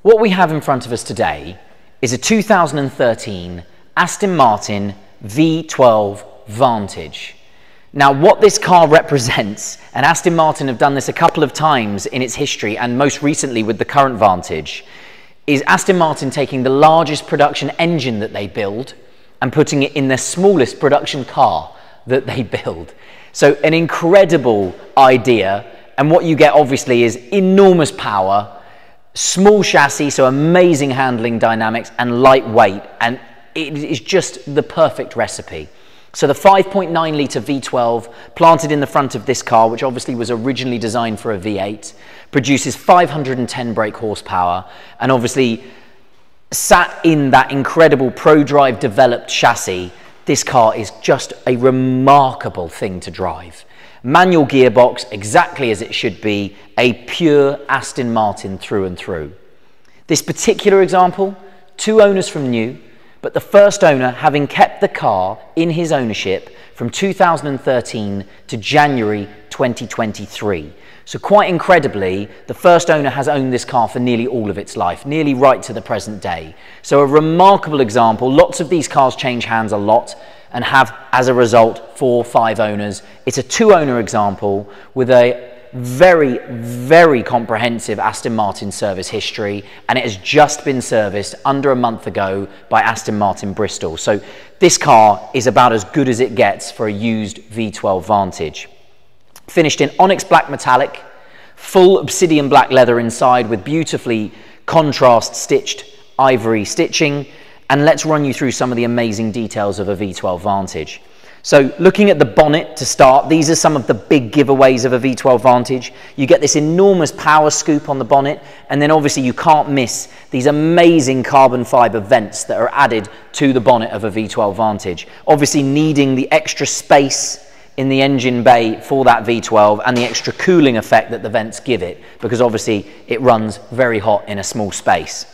What we have in front of us today is a 2013 Aston Martin V12 Vantage. Now, what this car represents, and Aston Martin have done this a couple of times in its history, and most recently with the current Vantage, is Aston Martin taking the largest production engine that they build and putting it in their smallest production car that they build. So an incredible idea, and what you get obviously is enormous power, small chassis, so amazing handling dynamics, and lightweight, and it is just the perfect recipe. So the 5.9 litre V12 planted in the front of this car, which obviously was originally designed for a V8, produces 510 brake horsepower, and obviously sat in that incredible ProDrive developed chassis. This car is just a remarkable thing to drive. Manual gearbox, exactly as it should be, a pure Aston Martin through and through. This particular example, 2 owners from new, but the first owner having kept the car in his ownership from 2013 to January 2023. So quite incredibly, the first owner has owned this car for nearly all of its life, nearly right to the present day. So a remarkable example. Lots of these cars change hands a lot and have, as a result, 4 or 5 owners. It's a 2-owner example with a very, very comprehensive Aston Martin service history, and it has just been serviced under a month ago by Aston Martin Bristol. So this car is about as good as it gets for a used V12 Vantage. Finished in Onyx Black metallic, full Obsidian Black leather inside with beautifully contrast stitched ivory stitching. And let's run you through some of the amazing details of a V12 Vantage. So looking at the bonnet to start, these are some of the big giveaways of a V12 Vantage. You get this enormous power scoop on the bonnet, and then obviously you can't miss these amazing carbon fiber vents that are added to the bonnet of a V12 Vantage. Obviously needing the extra space in the engine bay for that V12 and the extra cooling effect that the vents give it, because obviously it runs very hot in a small space.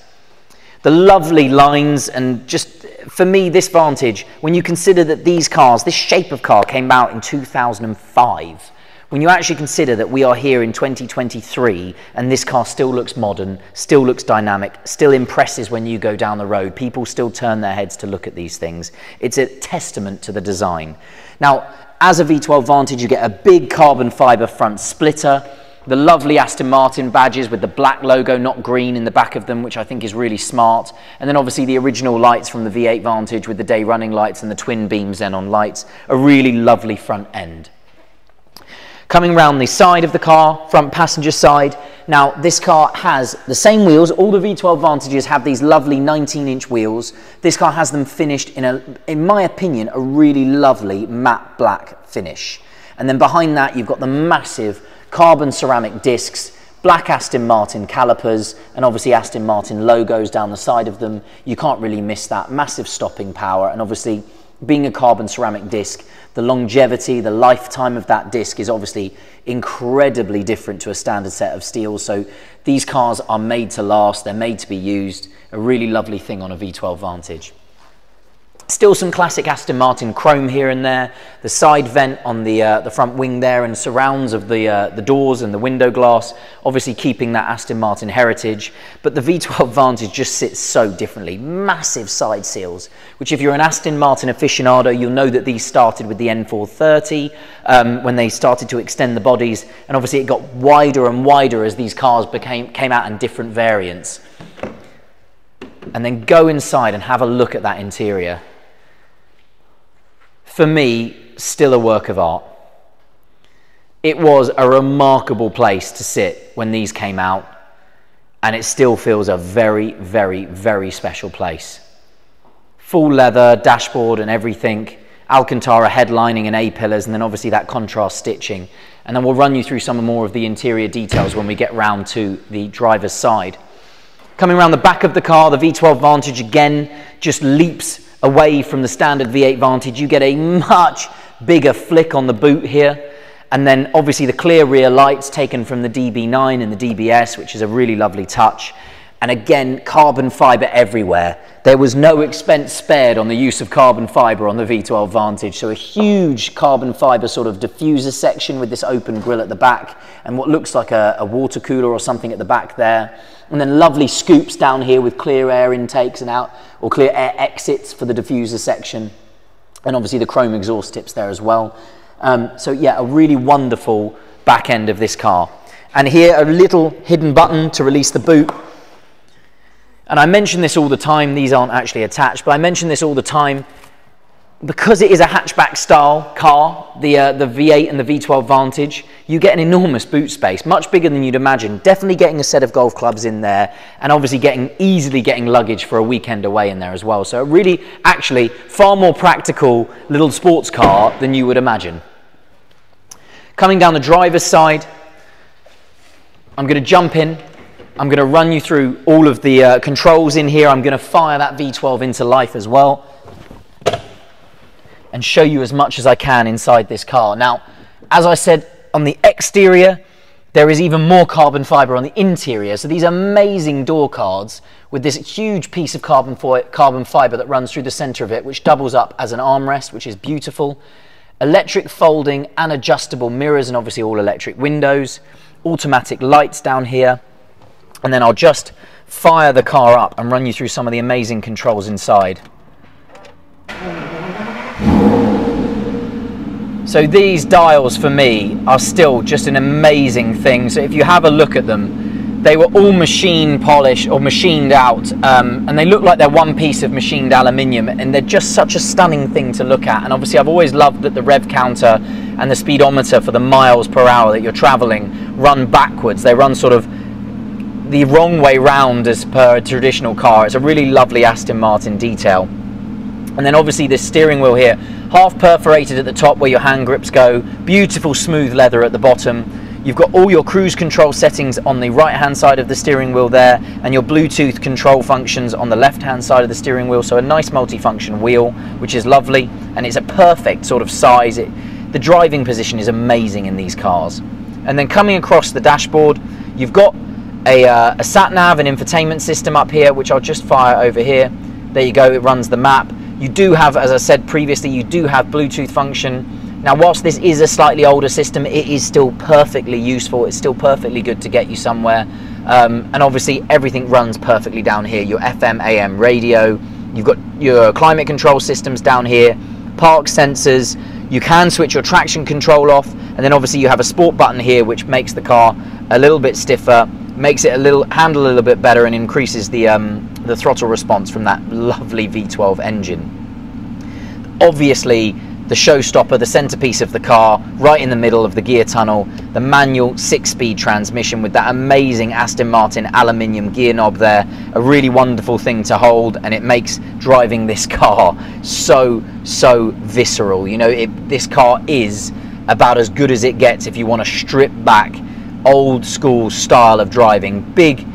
The lovely lines, and just for me, this Vantage, when you consider that these cars, this shape of car came out in 2005, when you actually consider that we are here in 2023 and this car still looks modern, still looks dynamic, still impresses when you go down the road, people still turn their heads to look at these things. It's a testament to the design. Now, as a V12 Vantage, you get a big carbon fiber front splitter, the lovely Aston Martin badges with the black logo, not green, in the back of them, which I think is really smart. And then obviously the original lights from the V8 Vantage with the day running lights and the twin beam xenon lights. A really lovely front end. Coming round the side of the car, front passenger side. Now this car has the same wheels. All the V12 Vantages have these lovely 19-inch wheels. This car has them finished in my opinion, a really lovely matte black finish. And then behind that, you've got the massive carbon ceramic discs, black Aston Martin calipers, and obviously Aston Martin logos down the side of them. You can't really miss that. Massive stopping power, and obviously being a carbon ceramic disc, the longevity, the lifetime of that disc is obviously incredibly different to a standard set of steels. So these cars are made to last, they're made to be used. A really lovely thing on a V12 Vantage. Still some classic Aston Martin chrome here and there, the side vent on the front wing there, and surrounds of the doors and the window glass, obviously keeping that Aston Martin heritage. But the V12 Vantage just sits so differently. Massive side seals, which if you're an Aston Martin aficionado, you'll know that these started with the N430 when they started to extend the bodies, and obviously it got wider and wider as these cars came out in different variants. And then go inside and have a look at that interior. For me, still a work of art. It was a remarkable place to sit when these came out, and it still feels a very, very, very special place. Full leather, dashboard and everything, Alcantara headlining and A-pillars, and then obviously that contrast stitching. And then we'll run you through some more of the interior details when we get round to the driver's side. Coming around the back of the car, the V12 Vantage again just leaps away from the standard V8 Vantage. You get a much bigger flick on the boot here, and then obviously the clear rear lights taken from the DB9 and the DBS, which is a really lovely touch. And again, carbon fibre everywhere. There was no expense spared on the use of carbon fibre on the V12 Vantage. So a huge carbon fibre sort of diffuser section with this open grille at the back and what looks like a water cooler or something at the back there. And then lovely scoops down here with clear air intakes and out, or clear air exits for the diffuser section. And obviously the chrome exhaust tips there as well. So yeah, a really wonderful back end of this car. And here a little hidden button to release the boot. And I mention this all the time, these aren't actually attached, but I mention this all the time because it is a hatchback style car, the V8 and the V12 Vantage, you get an enormous boot space, much bigger than you'd imagine. Definitely getting a set of golf clubs in there, and obviously easily getting luggage for a weekend away in there as well. So really, actually, far more practical little sports car than you would imagine. Coming down the driver's side, I'm going to jump in. I'm going to run you through all of the controls in here. I'm going to fire that V12 into life as well and show you as much as I can inside this car. Now, as I said, on the exterior, there is even more carbon fibre on the interior. So these amazing door cards with this huge piece of carbon fibre that runs through the centre of it, which doubles up as an armrest, which is beautiful. Electric folding and adjustable mirrors, and obviously all electric windows. Automatic lights down here. And then I'll just fire the car up and run you through some of the amazing controls inside. So these dials for me are still just an amazing thing. So if you have a look at them, they were all machine polished or machined out, and they look like they're one piece of machined aluminium, and they're just such a stunning thing to look at. And obviously I've always loved that the rev counter and the speedometer for the miles per hour that you're traveling run backwards. They run sort of the wrong way round as per a traditional car. It's a really lovely Aston Martin detail. And then obviously this steering wheel here, half perforated at the top where your hand grips go, beautiful smooth leather at the bottom. You've got all your cruise control settings on the right hand side of the steering wheel there, and your Bluetooth control functions on the left hand side of the steering wheel. So a nice multi-function wheel, which is lovely, and it's a perfect sort of size. The driving position is amazing in these cars. And then coming across the dashboard, you've got a sat-nav and infotainment system up here, which I'll just fire over here. There you go, it runs the map. You do have, as I said previously, you do have Bluetooth function. Now, whilst this is a slightly older system, it is still perfectly useful. It's still perfectly good to get you somewhere. And obviously, everything runs perfectly down here. Your FM, AM radio. You've got your climate control systems down here. Park sensors. You can switch your traction control off. And then obviously, you have a sport button here, which makes the car a little bit stiffer, makes it handle a little bit better, and increases the throttle response from that lovely V12 engine. Obviously, the showstopper, the centerpiece of the car, right in the middle of the gear tunnel, the manual 6-speed transmission with that amazing Aston Martin aluminium gear knob there. A really wonderful thing to hold, and it makes driving this car so visceral. You know, this car is about as good as it gets if you want to strip back old school style of driving. Big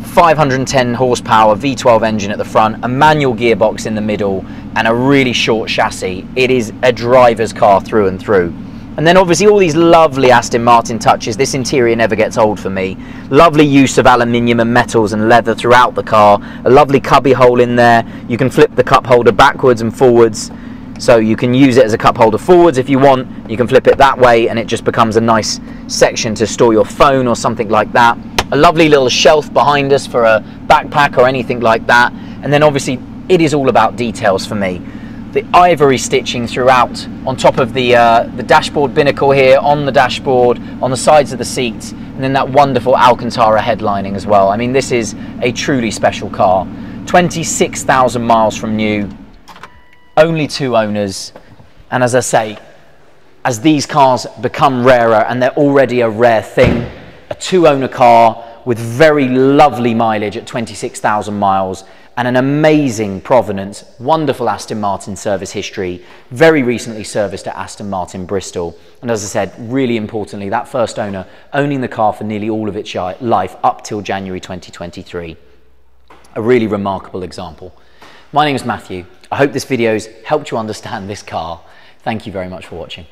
510 horsepower V12 engine at the front, a manual gearbox in the middle, and a really short chassis. It is a driver's car through and through. And then obviously all these lovely Aston Martin touches. This interior never gets old for me. Lovely use of aluminium and metals and leather throughout the car. A lovely cubby hole in there. You can flip the cup holder backwards and forwards, so you can use it as a cup holder forwards if you want. You can flip it that way and it just becomes a nice section to store your phone or something like that. A lovely little shelf behind us for a backpack or anything like that. And then obviously it is all about details for me. The ivory stitching throughout, on top of the dashboard binnacle here, on the dashboard, on the sides of the seats, and then that wonderful Alcantara headlining as well. I mean, this is a truly special car. 26,000 miles from new, only 2 owners, and as I say, as these cars become rarer, and they're already a rare thing, a 2-owner car with very lovely mileage at 26,000 miles, and an amazing provenance, wonderful Aston Martin service history, very recently serviced at Aston Martin Bristol. And as I said, really importantly, that first owner owning the car for nearly all of its life up till January 2023. A really remarkable example. My name is Matthew. I hope this video's helped you understand this car. Thank you very much for watching.